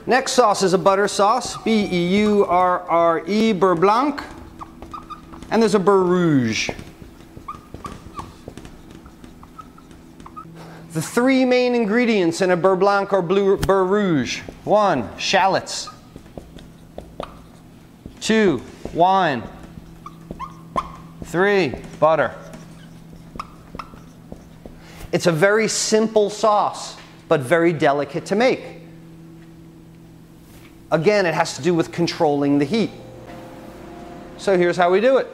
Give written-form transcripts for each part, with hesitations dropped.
Next sauce is a butter sauce, B-E-U-R-R-E, Beurre Blanc. And there's a Beurre Rouge. The three main ingredients in a Beurre Blanc or Beurre Rouge. 1, shallots. 2, wine. 3, butter. It's a very simple sauce, but very delicate to make. Again, it has to do with controlling the heat. So here's how we do it.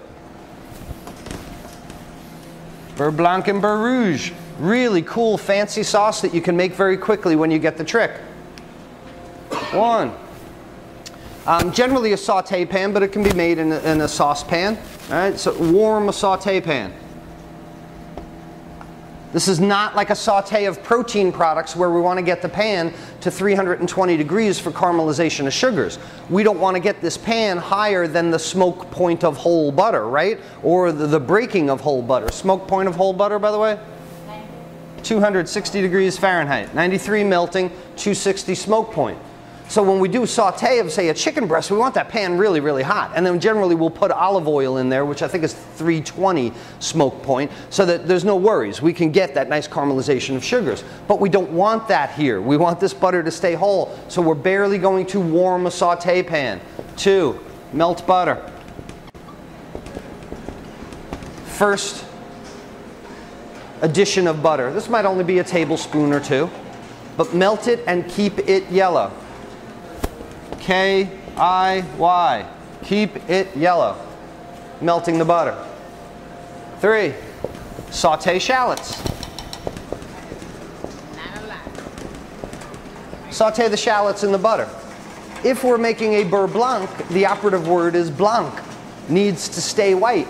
Beurre Blanc and Beurre Rouge. Really cool, fancy sauce that you can make very quickly when you get the trick. 1. Generally a saute pan, but it can be made in a saucepan. All right, so warm a saute pan. This is not like a saute of protein products where we want to get the pan to 320 degrees for caramelization of sugars. We don't want to get this pan higher than the smoke point of whole butter, right? Or the breaking of whole butter. Smoke point of whole butter, by the way? 260 degrees Fahrenheit. 93 melting, 260 smoke point. So when we do saute of, say, a chicken breast, we want that pan really, really hot. And then generally we'll put olive oil in there, which I think is 320 smoke point, so that there's no worries. We can get that nice caramelization of sugars. But we don't want that here. We want this butter to stay whole. So we're barely going to warm a saute pan. 2, melt butter. First addition of butter. This might only be a tablespoon or 2. But melt it and keep it yellow. K-I-Y. Keep it yellow. Melting the butter. 3, saute shallots. Saute the shallots in the butter. If we're making a Beurre Blanc, the operative word is blanc. Needs to stay white.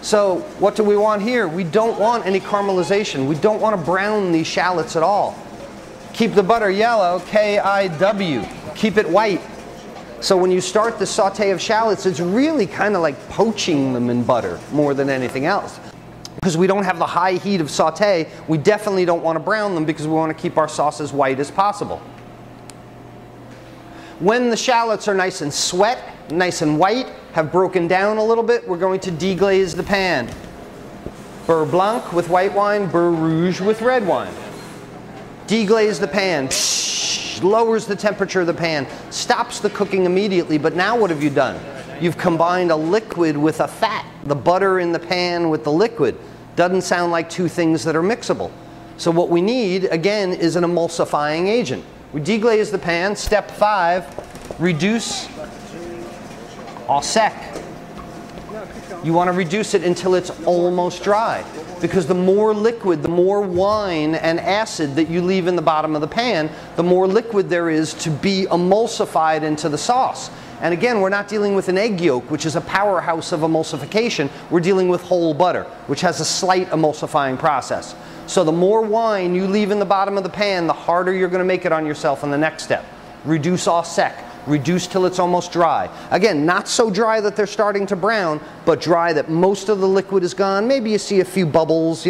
So what do we want here? We don't want any caramelization. We don't want to brown these shallots at all. Keep the butter yellow, K-I-W. Keep it white. So when you start the saute of shallots, it's really kind of like poaching them in butter more than anything else. Because we don't have the high heat of saute, we definitely don't want to brown them because we want to keep our sauce as white as possible. When the shallots are nice and sweat, nice and white, have broken down a little bit, we're going to deglaze the pan. Beurre Blanc with white wine, Beurre Rouge with red wine. Deglaze the pan. Lowers the temperature of the pan, stops the cooking immediately, but now what have you done? You've combined a liquid with a fat, the butter in the pan with the liquid. Doesn't sound like two things that are mixable. So what we need, again, is an emulsifying agent. We deglaze the pan. Step 5, reduce au sec. You want to reduce it until it's almost dry. Because the more liquid, the more wine and acid that you leave in the bottom of the pan, the more liquid there is to be emulsified into the sauce. And again, we're not dealing with an egg yolk, which is a powerhouse of emulsification. We're dealing with whole butter, which has a slight emulsifying process. So the more wine you leave in the bottom of the pan, the harder you're going to make it on yourself in the next step. Reduce au sec. Reduce till it's almost dry. Again, not so dry that they're starting to brown, but dry that most of the liquid is gone. Maybe you see a few bubbles,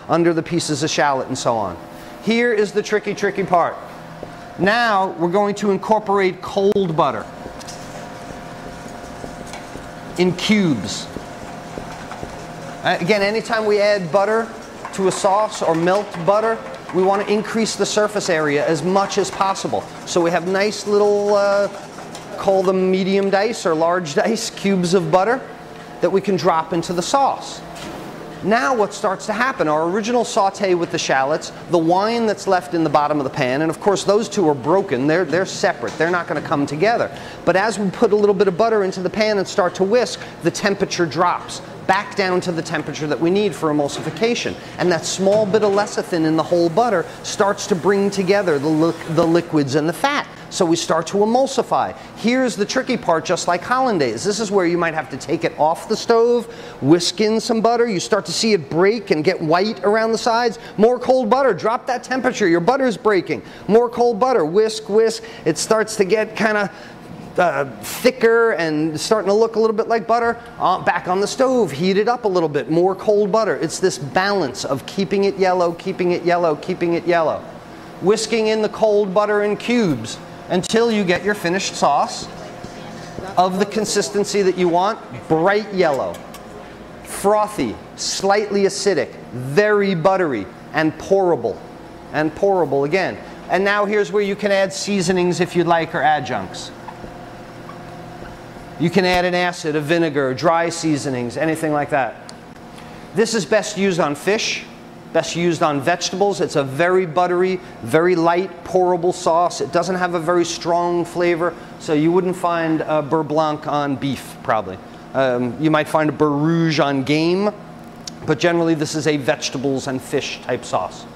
under the pieces of shallot and so on. Here is the tricky part. Now we're going to incorporate cold butter in cubes. Again, anytime we add butter to a sauce or melt butter, we want to increase the surface area as much as possible. So we have nice little, call them medium dice or large dice, cubes of butter that we can drop into the sauce. Now what starts to happen, our original saute with the shallots, the wine that's left in the bottom of the pan, and of course those two are broken, they're separate, they're not going to come together. But as we put a little bit of butter into the pan and start to whisk, the temperature drops back down to the temperature that we need for emulsification. And that small bit of lecithin in the whole butter starts to bring together the liquids and the fat. So we start to emulsify. Here's the tricky part, just like hollandaise. This is where you might have to take it off the stove, whisk in some butter. You start to see it break and get white around the sides. More cold butter, drop that temperature, your butter's breaking. More cold butter, whisk, whisk. It starts to get kind of thicker and starting to look a little bit like butter. Back on the stove, heat it up a little bit, more cold butter. It's this balance of keeping it yellow, keeping it yellow, keeping it yellow. Whisking in the cold butter in cubes. until you get your finished sauce of the consistency that you want, bright yellow, frothy, slightly acidic, very buttery, and pourable again. And now here's where you can add seasonings if you'd like, or adjuncts. You can add an acid, a vinegar, dry seasonings, anything like that. This is best used on fish, best used on vegetables. It's a very buttery, very light, pourable sauce. It doesn't have a very strong flavor, so you wouldn't find a Beurre Blanc on beef, probably. You might find a Beurre Rouge on game, but generally this is a vegetables and fish type sauce.